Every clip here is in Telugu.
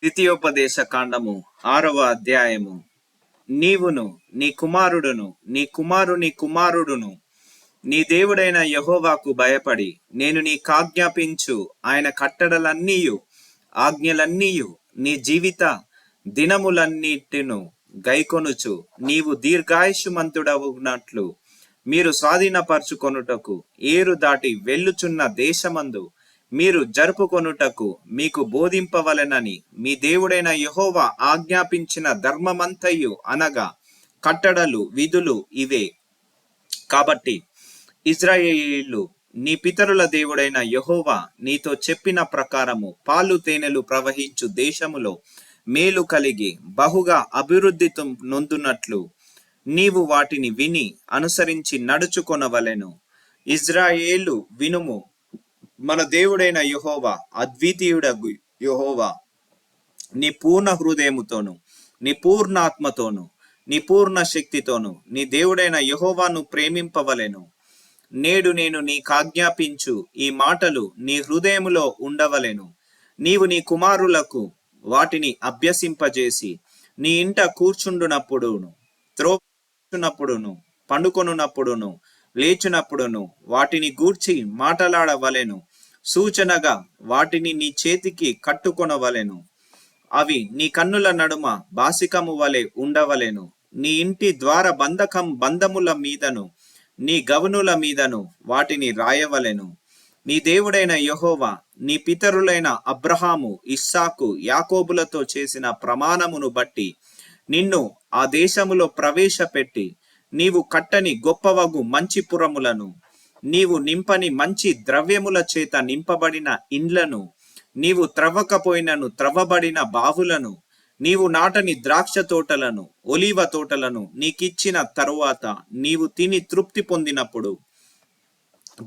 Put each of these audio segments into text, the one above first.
ద్వితీయోపదేశ కాండము 6వ అధ్యాయము. నీవును నీ కుమారుడును నీ కుమారుని కుమారుడును నీ దేవుడైన యెహోవాకు భయపడి నేను నీకాజ్ఞాపించు ఆయన కట్టడలన్నీయు ఆజ్ఞలన్నీయు నీ జీవిత దినములన్నిటిను గైకొనుచు నీవు దీర్ఘాయుష్మంతుడవునట్లు మీరు స్వాధీనపరచుకొనుటకు ఏరు దాటి వెళ్ళుచున్న దేశమందు మీరు జరుపుకొనుటకు మీకు బోధింపవలెనని మీ దేవుడైన యెహోవా ఆజ్ఞాపించిన ధర్మమంతయు అనగా కట్టడలు విధులు ఇవే. కాబట్టి ఇశ్రాయేలీయులు నీ పితరుల దేవుడైన యెహోవా నీతో చెప్పిన ప్రకారము పాలు తేనెలు ప్రవహించు దేశములో మేలు కలిగి బహుగా అభివృద్ధి నొందునట్లు నీవు వాటిని విని అనుసరించి నడుచుకొనవలెను. ఇశ్రాయేలు వినుము, మన దేవుడైన యెహోవా అద్వితీయుడగు యెహోవా నీ పూర్ణ హృదయముతోను నీ పూర్ణాత్మతోను నీ పూర్ణ శక్తితోను నీ దేవుడైన యెహోవాను ప్రేమింపవలెను. నేడు నేను నీకాజ్ఞాపించు ఈ మాటలు నీ హృదయములో ఉండవలెను. నీవు నీ కుమారులకు వాటిని అభ్యసింపజేసి నీ ఇంట కూర్చుండునప్పుడును త్రోచునప్పుడును పండుకొనున్నప్పుడును లేచునప్పుడును వాటిని గూర్చి మాటలాడవలెను. సూచనగా వాటిని నీ చేతికి కట్టుకొనవలెను. అవి నీ కన్నుల నడుమ బాసికము వలె ఉండవలెను. నీ ఇంటి ద్వార బంధముల మీదను నీ గవనుల మీదను వాటిని రాయవలెను. నీ దేవుడైన యెహోవా నీ పితరులైన అబ్రహాము ఇస్సాకు యాకోబులతో చేసిన ప్రమాణమును బట్టి నిన్ను ఆ దేశములో ప్రవేశపెట్టి నీవు కట్టని గొప్పవగు మంచి పురములను నీవు నింపని మంచి ద్రవ్యముల చేత నింపబడిన ఇండ్లను నీవు త్రవ్వకపోయినను త్రవ్వబడిన బావులను నీవు నాటని ద్రాక్ష తోటలను ఒలీవ తోటలను నీకిచ్చిన తరువాత నీవు తిని తృప్తి పొందినప్పుడు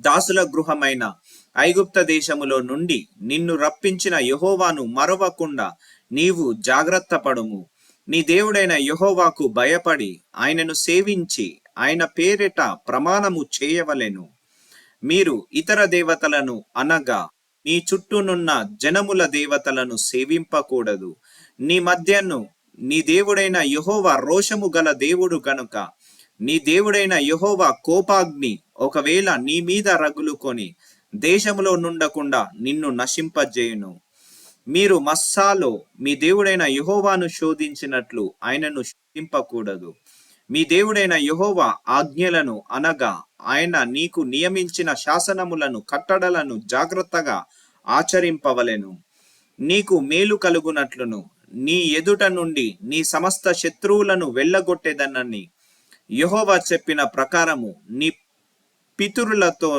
దాసుల గృహమైన ఐగుప్త దేశములో నుండి నిన్ను రప్పించిన యెహోవాను మరవకుండా నీవు జాగ్రత్త పడుము. నీ దేవుడైన యెహోవాకు భయపడి ఆయనను సేవించి ఆయన పేరిట ప్రమాణము చేయవలెను. మీరు ఇతర దేవతలను అనగా నీ చుట్టూనున్న జనముల దేవతలను సేవింపకూడదు. నీ మధ్యను నీ దేవుడైన యెహోవా రోషము గల దేవుడు గనుక నీ దేవుడైన యెహోవా కోపాగ్ని ఒకవేళ నీ మీద రగులుకొని దేశములో నుండకుండా నిన్ను నశింపజేయును. మీరు మస్సాలో మీ దేవుడైన యెహోవాను శోధించినట్లు ఆయనను శోధింపకూడదు. మీ దేవుడైన యెహోవా ఆజ్ఞలను అనగా ఆయన నీకు నియమించిన శాసనములను కట్టడలను జాగ్రత్తగా ఆచరింపవలెను. నీకు మేలు కలుగునట్లును నీ ఎదుట నుండి నీ సమస్త శత్రువులను వెళ్ళగొట్టేదనని యెహోవా చెప్పిన ప్రకారము నీ పితరులతో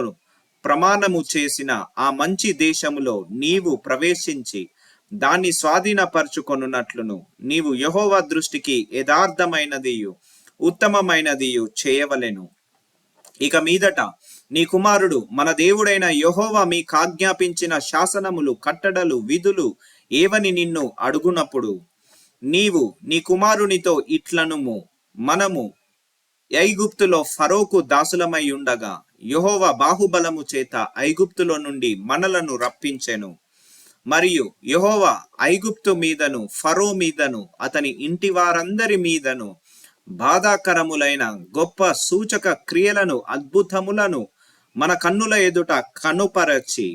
ప్రమాణము చేసిన ఆ మంచి దేశములో నీవు ప్రవేశించి దాన్ని స్వాధీనపరచుకొనున్నట్లును నీవు యెహోవా దృష్టికి యథార్థమైనదియు ఉత్తమమైనదియు చేయవలెను. ఇక మీదట నీ కుమారుడు మన దేవుడైన యెహోవా మీకాజ్ఞాపించిన శాసనములు కట్టడలు విధులు ఏవని నిన్ను అడుగునప్పుడు నీవు నీ కుమారునితో ఇట్లనుము, మనము ఐగుప్తులో ఫరోకు దాసులమై ఉండగా యెహోవా బాహుబలము చేత ఐగుప్తులో నుండి మనలను రప్పించెను. మరియు యెహోవా ఐగుప్తు మీదను ఫరో మీదను అతని ఇంటి వారందరి మీదను బాధాకరములైన గొప్ప సూచక క్రియలను అద్భుతములను మన కన్నుల ఎదుట కనుపరచి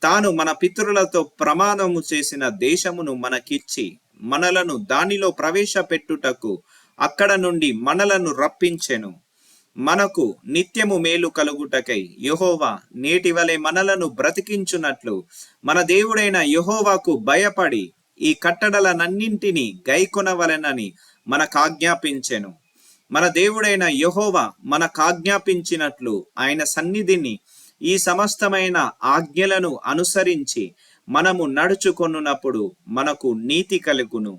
తాను మన పితరులతో ప్రమాణము చేసిన దేశమును మనకిచ్చి మనలను దానిలో ప్రవేశపెట్టుటకు అక్కడ నుండి మనలను రప్పించెను. మనకు నిత్యము మేలు కలుగుటకై యెహోవా నేటి వలె మనలను బ్రతికించునట్లు మన దేవుడైన యెహోవాకు భయపడి ఈ కట్టడలనన్నింటినీ గైకొనవలెనని మనకాజ్ఞాపించెను. మన దేవుడైన యెహోవా మనకాజ్ఞాపించినట్లు ఆయన సన్నిధిని ఈ సమస్తమైన ఆజ్ఞలను అనుసరించి మనము నడుచుకొనున్నప్పుడు మనకు నీతి కలుగును.